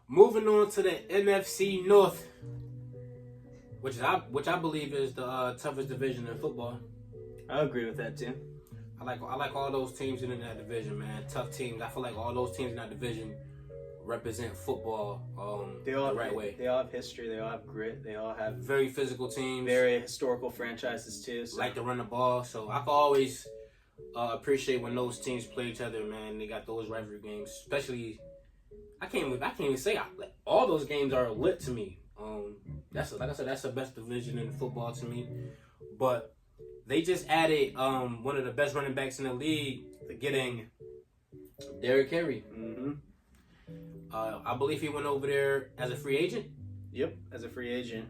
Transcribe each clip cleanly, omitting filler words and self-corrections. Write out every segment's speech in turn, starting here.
Moving on to the NFC North, which I believe is the toughest division in football. I agree with that too. I like all those teams in that division, man. Tough teams. I feel like all those teams in that division represent football the right way. They all have history. They all have grit. They all have very physical teams. Very historical franchises too. So. Like to run the ball. So I can always appreciate when those teams play each other, man. They got those rivalry games, especially. I can't even say all those games are lit to me. Like I said, that's the best division in football to me. But they just added one of the best running backs in the league, getting Derick Henry. Mm-hmm. I believe he went over there as a free agent. Yep, as a free agent.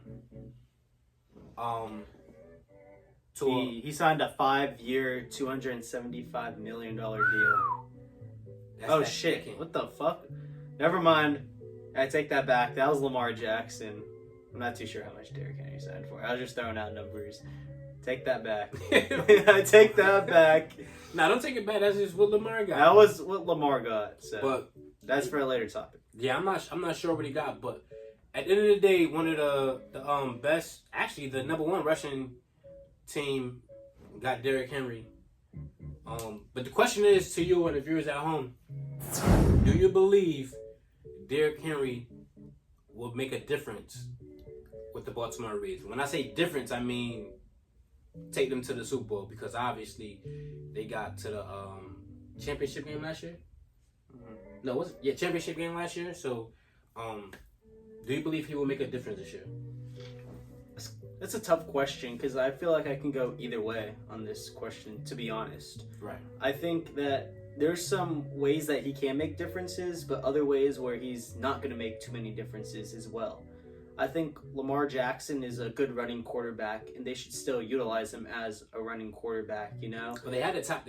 He signed a 5-year, $275 million deal. Oh shit! Picking. What the fuck? Never mind. I take that back. That was Lamar Jackson. I'm not too sure how much Derick Henry signed for. I was just throwing out numbers. Take that back. I take that back. Nah, don't take it back. That's just what Lamar got. That was what Lamar got. So. But that's for a later topic. Yeah, I'm not sure what he got, but at the end of the day, one of the best, actually the number one rushing team got Derick Henry. But the question is to you and the viewers at home: do you believe Derick Henry will make a difference with the Baltimore Ravens? When I say difference, I mean take them to the Super Bowl, because obviously they got to the championship game last year. No, championship game last year. So, do you believe he will make a difference this year? That's a tough question, because I feel like I can go either way on this question, to be honest. Right. I think that there's some ways that he can make differences, but other ways where he's not going to make too many differences as well. I think Lamar Jackson is a good running quarterback, and they should still utilize him as a running quarterback, you know? But they had a top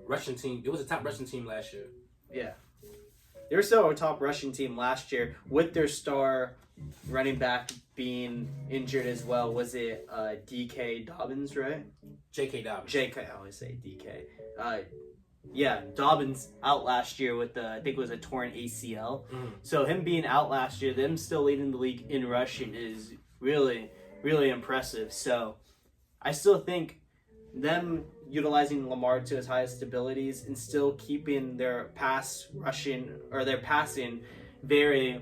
rushing team. It was a top rushing team last year. Yeah. They were still a top rushing team last year with their star running back being injured as well. Was it D.K. Dobbins, right? J.K. Dobbins. J.K. I always say D.K. Yeah, Dobbins out last year with I think it was a torn ACL. Mm-hmm. So him being out last year, them still leading the league in rushing is really, really impressive. So I still think them utilizing Lamar to his highest abilities and still keeping their pass rushing or their passing very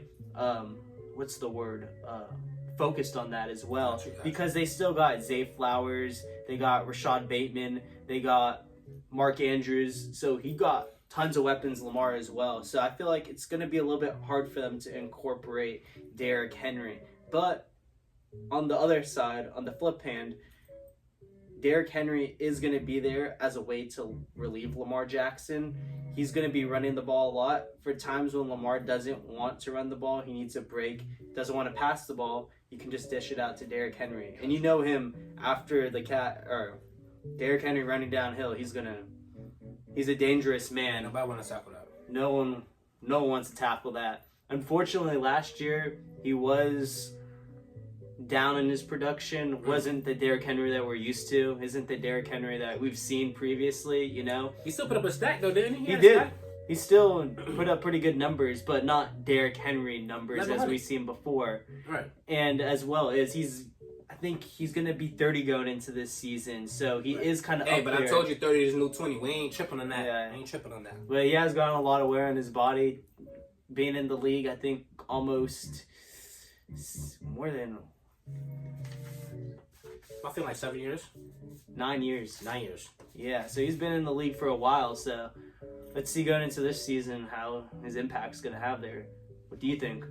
focused on that as well, because they still got Zay Flowers, they got Rashad Bateman, they got Mark Andrews, so he got tons of weapons, Lamar as well. So I feel like it's going to be a little bit hard for them to incorporate Derick Henry. But on the other side, on the flip hand, Derick Henry is going to be there as a way to relieve Lamar Jackson. He's going to be running the ball a lot. For times when Lamar doesn't want to run the ball, he needs a break, doesn't want to pass the ball, you can just dish it out to Derick Henry. And you know him after Derick Henry running downhill, he's a dangerous man. Nobody wants to tackle that. No one wants to tackle that. Unfortunately, last year he was down in his production. Wasn't the Derick Henry that we're used to. Isn't the Derick Henry that we've seen previously, you know? He still put up a stack though, didn't he? He did. He still put up pretty good numbers, but not Derick Henry numbers as we've seen before. Right. And as well as I think he's going to be 30 going into this season, so he is kind of up but there. I told you 30 is new 20. We ain't tripping on that. Yeah. I ain't tripping on that. But he has gotten a lot of wear on his body. Being in the league, I think almost more than... I feel like 7 years. 9 years. 9 years. Yeah, so he's been in the league for a while, so let's see going into this season how his impact's going to have there. What do you think?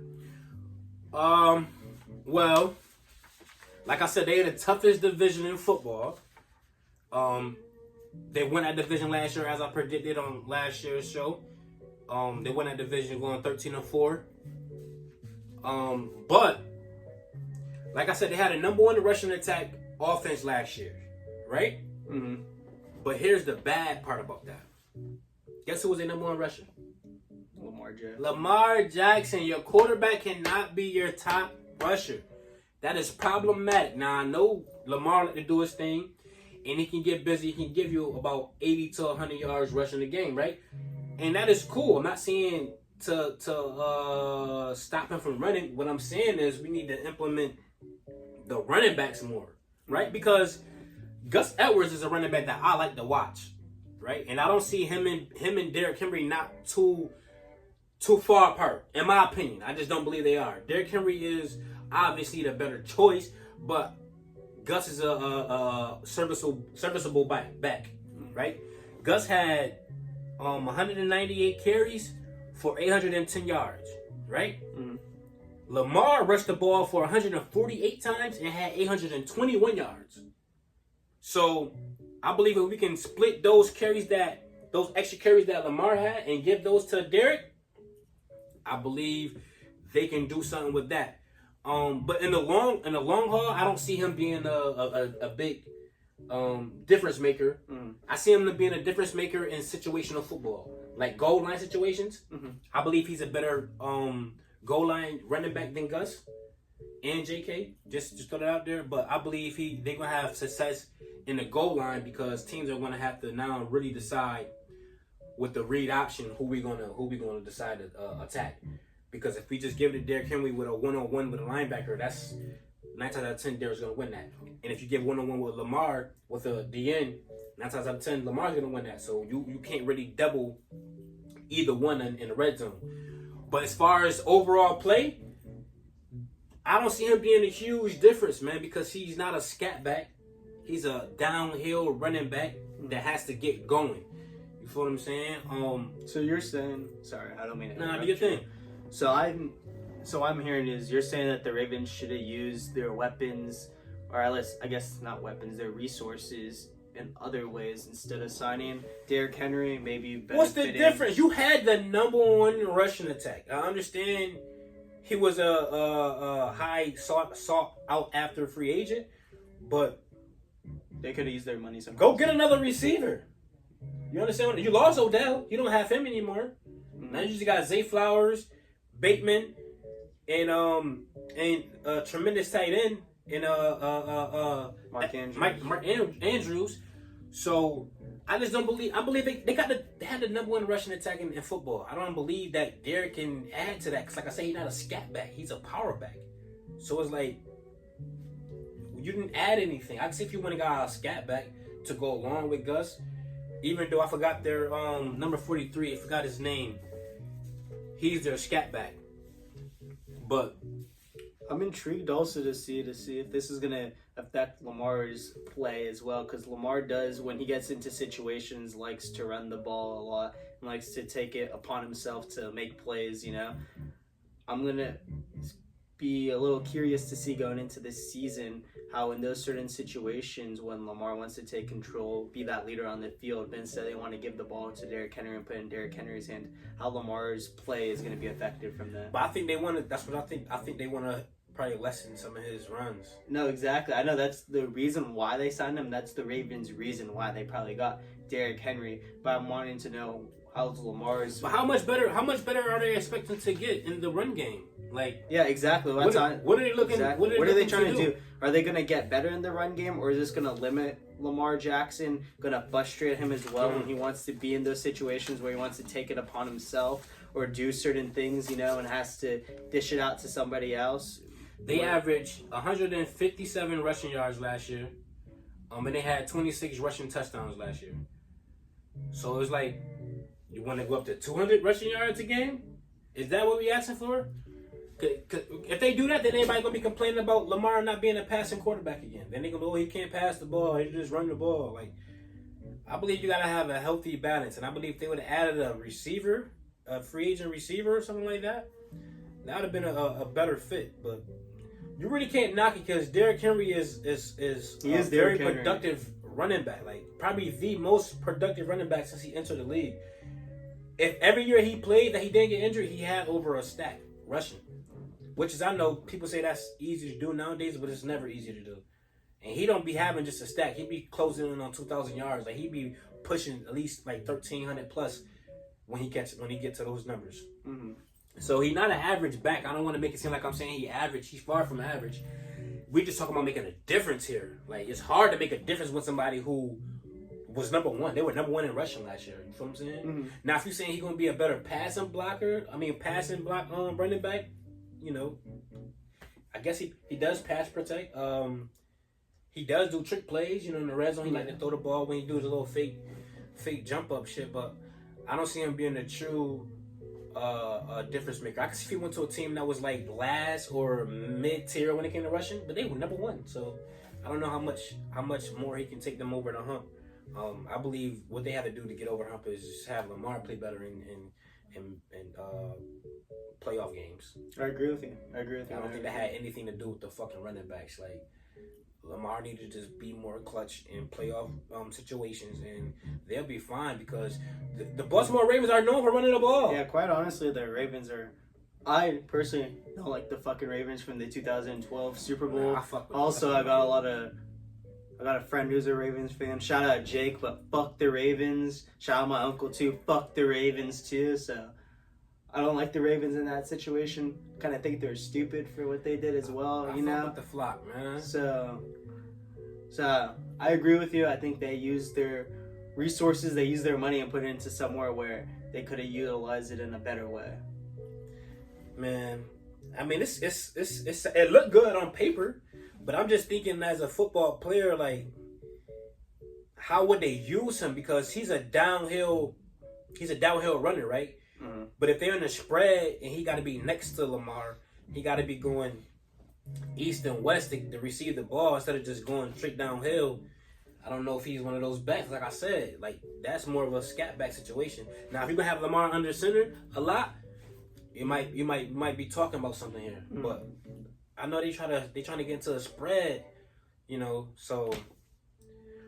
Well, like I said, they're the toughest division in football. They won that division last year, as I predicted on last year's show. They won that division going 13-4. But like I said, they had a number one rushing attack offense last year, right? Mm-hmm. But here's the bad part about that. Guess who was their number one rusher? Lamar Jackson. Your quarterback cannot be your top rusher. That is problematic. Now, I know Lamar like to do his thing, and he can get busy. He can give you about 80 to 100 yards rushing the game, right? And that is cool. I'm not saying to stop him from running. What I'm saying is we need to implement the running backs more, right? Because Gus Edwards is a running back that I like to watch, right? And I don't see him and Derick Henry not too far apart, in my opinion. I just don't believe they are. Derick Henry is obviously the better choice, but Gus is a serviceable back, right? Gus had 198 carries for 810 yards, right? Mm-hmm. Lamar rushed the ball for 148 times and had 821 yards. So I believe if we can split those extra carries that Lamar had and give those to Derick, I believe they can do something with that. But in the long haul, I don't see him being a big difference maker. Mm. I see him being a difference maker in situational football, like goal line situations. Mm-hmm. I believe he's a better goal line running back than Gus and JK. Just throw it out there. But I believe they're gonna have success in the goal line because teams are gonna have to now really decide with the read option who we gonna decide to attack. Because if we just give it to Derick Henry with a one-on-one with a linebacker, that's 9 times out of 10 Derick's gonna win that. And if you give one-on-one with Lamar with a DN, 9 times out of 10 Lamar's gonna win that. So you can't really double either one in the red zone. But as far as overall play, I don't see him being a huge difference, man, because he's not a scat back. He's a downhill running back that has to get going. You feel what I'm saying? So you're saying, sorry, I don't mean to interrupt. Do your thing. So I'm hearing is you're saying that the Ravens should have used their weapons, or at least I guess not weapons, their resources in other ways instead of signing Derick Henry. Maybe benefiting. What's the difference? You had the number one rushing attack. I understand he was a high sought out after free agent, but they could have used their money somewhere. Go get another receiver. You understand? You lost Odell. You don't have him anymore. Mm-hmm. Now you just got Zay Flowers, Bateman, and a tremendous tight end in Mark Andrews. So I just don't believe. I believe they had the number one rushing attack in football. I don't believe that Derick can add to that. Cause like I say, he's not a scat back. He's a power back. So it's like you didn't add anything. I can see if you want to got a scat back to go along with Gus. Even though I forgot their number 43, I forgot his name. He's their scat back. But I'm intrigued also to see if this is gonna affect Lamar's play as well, because Lamar does, when he gets into situations, likes to run the ball a lot and likes to take it upon himself to make plays. You know, I'm gonna be a little curious to see going into this season how in those certain situations when Lamar wants to take control, be that leader on the field, but instead they want to give the ball to Derick Henry and put it in Derick Henry's hand, how Lamar's play is going to be affected from that. But I think they want to, that's what I think. I think they want to probably lessen some of his runs. No, exactly. I know that's the reason why they signed him. That's the Ravens' reason why they probably got Derick Henry. But I'm wanting to know how's Lamar's. But how much better are they expecting to get in the run game? Like, yeah, exactly. What are they looking? Exactly. What are they trying to do? Are they going to get better in the run game, or is this going to limit Lamar Jackson? Going to frustrate him as well when he wants to be in those situations where he wants to take it upon himself or do certain things, you know, and has to dish it out to somebody else? They averaged 157 rushing yards last year, and they had 26 rushing touchdowns last year. So it's like, you want to go up to 200 rushing yards a game? Is that what we asking for? If they do that, then everybody's going to be complaining about Lamar not being a passing quarterback again. Then they're going to go, he can't pass the ball, he just run the ball. Like, I believe you got to have a healthy balance. And I believe if they would have added a receiver, a free agent receiver or something like that, that would have been a better fit. But you really can't knock it because Derick Henry is a very productive running back. Like, probably the most productive running back since he entered the league. If every year he played that he didn't get injured, he had over a stack rushing. Which is, I know people say that's easy to do nowadays, but it's never easy to do. And he don't be having just a stack. He be closing in on 2,000 yards. Like, he be pushing at least like 1,300 plus when he gets to those numbers. Mm-hmm. So he's not an average back. I don't want to make it seem like I'm saying he average. He's far from average. We just talking about making a difference here. Like, it's hard to make a difference with somebody who was number one. They were number one in rushing last year. You feel what I'm saying? Mm-hmm. Now, if you're saying he's gonna be a better passing block running back, you know, I guess he does pass protect. He does do trick plays. You know, in the red zone, he like to throw the ball when he do the little fake jump up shit. But I don't see him being a true difference maker. I could see if he went to a team that was like last or mid tier when it came to rushing, but they were number one. So I don't know how much more he can take them over the hump. I believe what they have to do to get over hump is just have Lamar play better in playoff games. I agree with you. I don't think that had anything to do with the fucking running backs. Like Lamar needed to just be more clutch in playoff situations, and they'll be fine because the Baltimore Ravens are known for running the ball. Yeah, quite honestly, the Ravens are. I personally don't like the fucking Ravens from the 2012 Super Bowl. Also, I got a friend who's a Ravens fan. Shout out Jake, but fuck the Ravens. Shout out my uncle too. Fuck the Ravens too. So I don't like the Ravens in that situation. Kind of think they're stupid for what they did as well. You know, with the flock, man. So I agree with you. I think they used their resources, they used their money and put it into somewhere where they could have utilized it in a better way. Man, I mean, it looked good on paper, but I'm just thinking as a football player, like, how would they use him? Because he's a downhill runner, right? Mm-hmm. But if they're in a spread and he got to be next to Lamar, he got to be going east and west to receive the ball instead of just going straight downhill. I don't know if he's one of those backs. Like I said, like that's more of a scat back situation. Now, if you're gonna have Lamar under center a lot, you might be talking about something here. Mm-hmm. But I know they trying to get into a spread, you know. So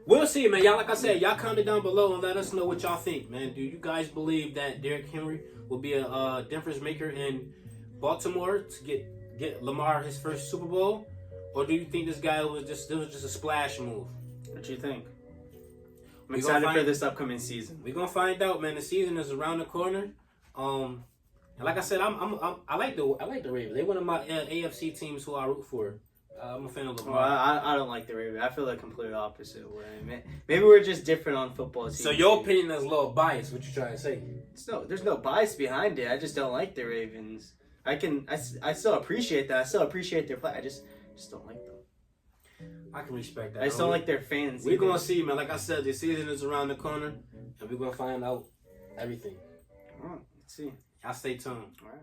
we'll see, man. Y'all, like I said, y'all comment down below and let us know what y'all think, man. Do you guys believe that Derick Henry will be a difference maker in Baltimore to get Lamar his first Super Bowl, or do you think this was just a splash move? What you think? I'm excited for this upcoming season. We're gonna find out, man. The season is around the corner. And like I said, I like the Ravens. They're one of my AFC teams who I root for. I'm a fan of Lamar. Well, I don't like the Ravens. I feel the complete opposite way. Maybe we're just different on football teams. So your opinion is a little biased. What you trying to say? There's no bias behind it. I just don't like the Ravens. I still appreciate that. I still appreciate their play. I just don't like them. I can respect that. I just don't like their fans. We're gonna see, man. Like I said, the season is around the corner, and we're gonna find out everything. All right, let's see. Y'all stay tuned. All right.